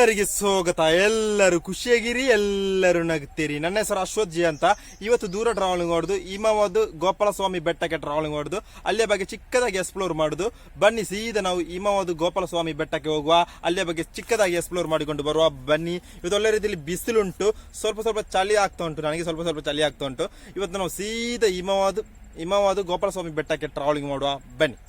ಎಲ್ಲರಿಗೆ ಸ್ವಾಗತ. ಎಲ್ಲರೂ ಖುಷಿಯಾಗಿರಿ, ಎಲ್ಲರೂ ನಗ್ತೀರಿ. ನನ್ನ ಹೆಸರು ಅಶ್ವಥ್ ಜಿ ಅಂತ. ಇವತ್ತು ದೂರ ಟ್ರಾವೆಲಿಂಗ್ ಮಾಡೋದು, ಹಿಮವಾದ್ ಗೋಪಾಲ ಸ್ವಾಮಿ ಬೆಟ್ಟಕ್ಕೆ ಟ್ರಾವೆಲಿಂಗ್ ಮಾಡೋದು, ಅಲ್ಲಿಯ ಬಗ್ಗೆ ಚಿಕ್ಕದಾಗಿ ಎಕ್ಸ್ಪ್ಲೋರ್ ಮಾಡುದು. ಬನ್ನಿ ಸೀದಾ ನಾವು ಹಿಮವಾದ್ ಗೋಪಾಲ ಸ್ವಾಮಿ ಬೆಟ್ಟಕ್ಕೆ ಹೋಗುವ, ಅಲ್ಲಿಯ ಬಗ್ಗೆ ಚಿಕ್ಕದಾಗಿ ಎಕ್ಸ್ಪ್ಲೋರ್ ಮಾಡಿಕೊಂಡು ಬರುವ. ಬನ್ನಿ. ಇವತ್ತು ಒಳ್ಳೆ ರೀತಿಯಲ್ಲಿ ಬಿಸಿಲುಂಟು, ಸ್ವಲ್ಪ ಚಳಿ ಆಗ್ತಾ ಉಂಟು, ನನಗೆ ಸ್ವಲ್ಪ ಚಳಿ ಆಗ್ತಾ ಉಂಟು. ಇವತ್ತು ನಾವು ಸೀದಾ ಹಿಮವಾದ್ ಗೋಪಾಲ ಸ್ವಾಮಿ ಬೆಟ್ಟಕ್ಕೆ ಟ್ರಾವೆಲಿಂಗ್ ಮಾಡುವ. ಬನ್ನಿ.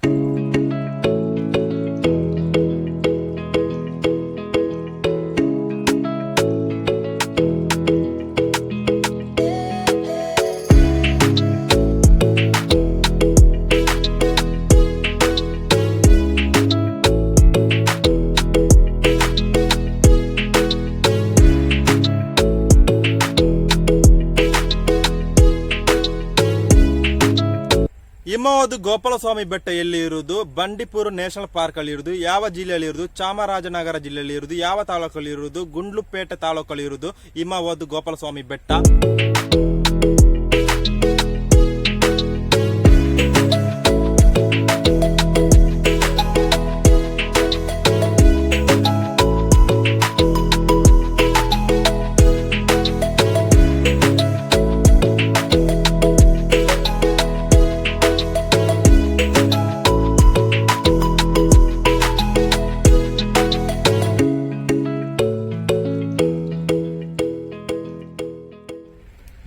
ಹಿಮವಾದ್ ಗೋಪಾಲ ಸ್ವಾಮಿ ಬೆಟ್ಟ ಎಲ್ಲಿ ಇರುವುದು? ಬಂಡೀಪುರ ನ್ಯಾಷನಲ್ ಪಾರ್ಕ್ ಅಲ್ಲಿ ಇರುವುದು. ಯಾವ ಜಿಲ್ಲೆಯಲ್ಲಿ ಇರುವುದು? ಚಾಮರಾಜನಗರ ಜಿಲ್ಲೆಯಲ್ಲಿ ಇರುವುದು. ಯಾವ ತಾಲೂಕಲ್ಲಿ ಇರುವುದು? ಗುಂಡ್ಲುಪೇಟೆ ತಾಲೂಕಲ್ಲಿ ಇರುವುದು ಹಿಮವಾದ್ ಗೋಪಾಲ ಸ್ವಾಮಿ ಬೆಟ್ಟ.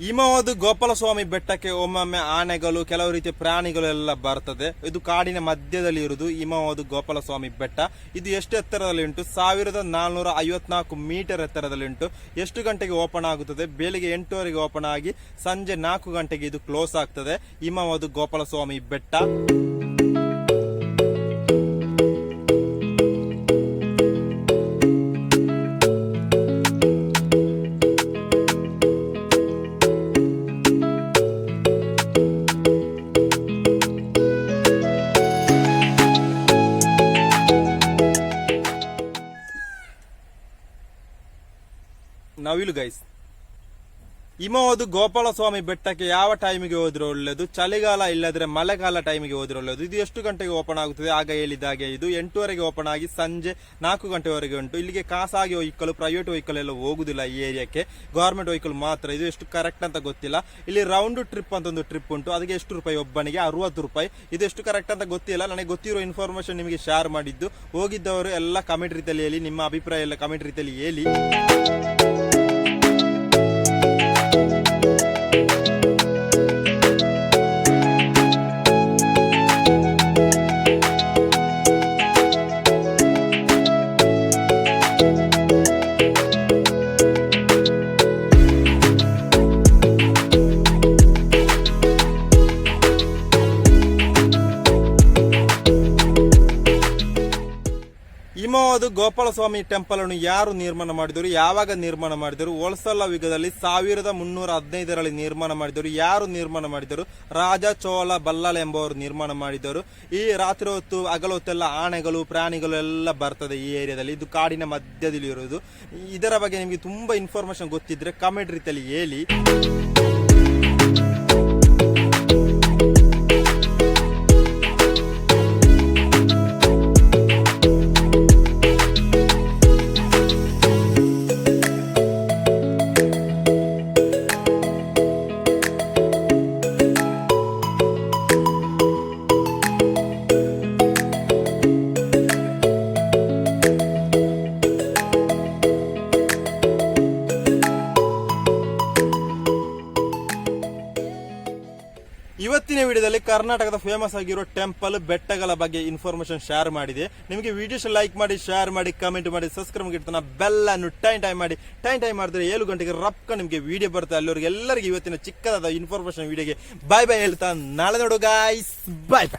ಹಿಮವಾದ್ ಗೋಪಾಲ ಸ್ವಾಮಿ ಬೆಟ್ಟಕ್ಕೆ ಒಮ್ಮೊಮ್ಮೆ ಆನೆಗಳು, ಕೆಲವು ರೀತಿಯ ಪ್ರಾಣಿಗಳು ಎಲ್ಲ ಬರ್ತದೆ. ಇದು ಕಾಡಿನ ಮಧ್ಯದಲ್ಲಿ ಇರುವುದು ಹಿಮವಾದ್ ಗೋಪಾಲ ಸ್ವಾಮಿ ಬೆಟ್ಟ. ಇದು ಎಷ್ಟು ಎತ್ತರದಲ್ಲಿ ಉಂಟು? 1454 ಮೀಟರ್ ಎತ್ತರದಲ್ಲಿ ಉಂಟು. ಎಷ್ಟು ಗಂಟೆಗೆ ಓಪನ್ ಆಗುತ್ತದೆ? ಬೆಳಿಗ್ಗೆ 8 ಓಪನ್ ಆಗಿ ಸಂಜೆ 4 ಗಂಟೆಗೆ ಇದು ಕ್ಲೋಸ್ ಆಗ್ತದೆ. ಹಿಮವಾದ್ ಗೋಪಾಲ ಸ್ವಾಮಿ ಬೆಟ್ಟ. ನವಿಲು ಗೈಸ್, ಹಿಮವಾದ್ ಗೋಪಾಲ ಸ್ವಾಮಿ ಬೆಟ್ಟಕ್ಕೆ ಯಾವ ಟೈಮಿಗೆ ಹೋದ್ರೆ ಒಳ್ಳೆಯದು? ಚಳಿಗಾಲ ಇಲ್ಲದ್ರೆ ಮಳೆಗಾಲ ಟೈಮಿಗೆ ಹೋದ್ರೆ ಒಳ್ಳೆಯದು. ಇದು ಎಷ್ಟು ಗಂಟೆಗೆ ಓಪನ್ ಆಗುತ್ತದೆ? ಆಗ ಹೇಳಿದಾಗೆ ಇದು 8 ಓಪನ್ ಆಗಿ ಸಂಜೆ 4 ಗಂಟೆವರೆಗೆ ಉಂಟು. ಇಲ್ಲಿಗೆ ಖಾಸಗಿ ವೆಹಿಕಲ್, ಪ್ರೈವೇಟ್ ವೆಹಿಕಲ್ ಎಲ್ಲ ಹೋಗುದಿಲ್ಲ ಈ ಏರಿಯಾಕ್ಕೆ, ಗವರ್ಮೆಂಟ್ ವೆಹಿಕಲ್ ಮಾತ್ರ. ಇದು ಎಷ್ಟು ಕರೆಕ್ಟ್ ಅಂತ ಗೊತ್ತಿಲ್ಲ. ಇಲ್ಲಿ ರೌಂಡ್ ಟ್ರಿಪ್ ಅಂತ ಒಂದು ಟ್ರಿಪ್ ಉಂಟು, ಅದಕ್ಕೆ ಎಷ್ಟು ರೂಪಾಯಿ? ಒಬ್ಬನಿಗೆ 60 ರೂಪಾಯಿ. ಇದು ಎಷ್ಟು ಕರೆಕ್ಟ್ ಅಂತ ಗೊತ್ತಿಲ್ಲ. ನನಗೆ ಗೊತ್ತಿರೋ ಇನ್ಫಾರ್ಮೇಶನ್ ನಿಮಗೆ ಶೇರ್ ಮಾಡಿದ್ದು. ಹೋಗಿದ್ದವರು ಎಲ್ಲ ಕಮೆಂಟ್ ರೀತಿಯಲ್ಲಿ ಹೇಳಿ, ನಿಮ್ಮ ಅಭಿಪ್ರಾಯ ಎಲ್ಲ ಕಮೆಂಟ್ ರೀತಿಯಲ್ಲಿ ಹೇಳಿ. ಹಿಮವಾದ್ ಗೋಪಾಲ ಸ್ವಾಮಿ ಟೆಂಪಲ್ ಅನ್ನು ಯಾರು ನಿರ್ಮಾಣ ಮಾಡಿದರು? ಯಾವಾಗ ನಿರ್ಮಾಣ ಮಾಡಿದರು? ಹೊಳಸಲ ಯುಗದಲ್ಲಿ 1315ರಲ್ಲಿ ನಿರ್ಮಾಣ ಮಾಡಿದರು. ಯಾರು ನಿರ್ಮಾಣ ಮಾಡಿದರು? ರಾಜ ಚೋಳ ಬಲ್ಲಾಳ ಎಂಬುವರು ನಿರ್ಮಾಣ ಮಾಡಿದರು. ಈ ರಾತ್ರಿ ಹೊತ್ತು ಹಗಲ ಹೊತ್ತೆಲ್ಲ ಆನೆಗಳು, ಪ್ರಾಣಿಗಳು ಎಲ್ಲ ಬರ್ತದೆ ಈ ಏರಿಯಾದಲ್ಲಿ. ಇದು ಕಾಡಿನ ಮಧ್ಯದಲ್ಲಿ ಇರುವುದು. ಇದರ ಬಗ್ಗೆ ನಿಮಗೆ ತುಂಬಾ ಇನ್ಫಾರ್ಮೇಶನ್ ಗೊತ್ತಿದ್ರೆ ಕಮೆಂಟ್ ರೀತಿಯಲ್ಲಿ ಹೇಳಿ. ಇವತ್ತಿನ ವಿಡಿಯೋದಲ್ಲಿ ಕರ್ನಾಟಕದ ಫೇಮಸ್ ಆಗಿರೋ ಟೆಂಪಲ್, ಬೆಟ್ಟಗಳ ಬಗ್ಗೆ ಇನ್ಫಾರ್ಮೇಶನ್ ಶೇರ್ ಮಾಡಿದೆ. ನಿಮಗೆ ವಿಡಿಯೋಸ್ ಲೈಕ್ ಮಾಡಿ, ಶೇರ್ ಮಾಡಿ, ಕಮೆಂಟ್ ಮಾಡಿ, ಸಬ್ಸ್ಕ್ರೈಬ್ ಮಾಡಿ, ಬೆಲ್ ಅನ್ನು ಟೈಮ್ ಮಾಡಿ. ಟೈಮ್ ಮಾಡಿದ್ರೆ 7 ಗಂಟೆಗೆ ರಪ್ಕ ನಿಮಗೆ ವಿಡಿಯೋ ಬರುತ್ತೆ. ಅಲ್ಲಿವರೆಗೆ ಎಲ್ಲರಿಗೂ ಇವತ್ತಿನ ಚಿಕ್ಕದಾದ ಇನ್ಫಾರ್ಮೇಶನ್ ವಿಡಿಯೋಗೆ ಬಾಯ್ ಹೇಳ್ತಾ ನಾಳೆ ನೋಡು ಗಾಯ್ಸ್. ಬಾಯ್.